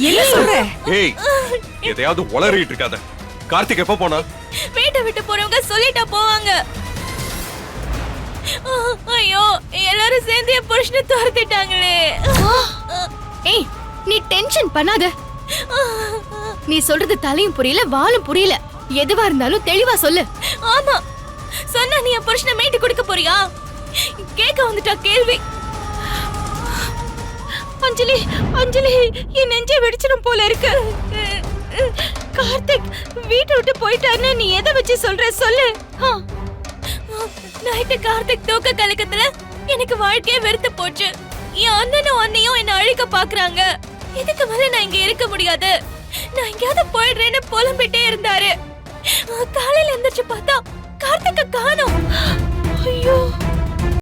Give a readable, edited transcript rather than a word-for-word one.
என்ன சொல்ற? ஏய் எதையாவது உளறிட்டு இருக்காத. கார்த்திக் எப்ப போனா? வீட்டை விட்டு போறவங்க சொல்லிட்டா போவாங்க. ஐயோ எல்லாரும் சேர்ந்து என் புருஷனை துரத்திட்டாங்களே. ஏய் நீ டென்ஷன் பண்ணாத. நீ சொல்றது தலையும் புரியல வாலும் புரியல. எதுவா இருந்தாலும் தெளிவா சொல்லு. ஆமா சொன்னா நீ என் புருஷனை மீட்டு கொடுக்க போறியா? கேட்க வந்துட்டா கேள்வி. அஞ்சலி அஞ்சலி என் நெஞ்சே வெடிச்சிடும் போல இருக்கு. கார்த்திக் வீட்டை விட்டு போயிட்டான்னு நீ எதை வச்சு சொல்ற சொல்லு. நைட்டு கார்த்திக் தூக்க கலக்கத்துல எனக்கு வாழ்க்கையே வெறுத்து போச்சு. என் அண்ணனும் அண்ணையும் என்ன அழிக்க பாக்குறாங்க. இதுக்கு மேல நான் இங்க இருக்க முடியாது, நான் எங்கேயாவது போயிடுறேன்னு புலம்பிட்டே இருந்தாரு. காலையில எந்திரிச்சு பார்த்தா கார்த்திக்க காணோம். ஐயோ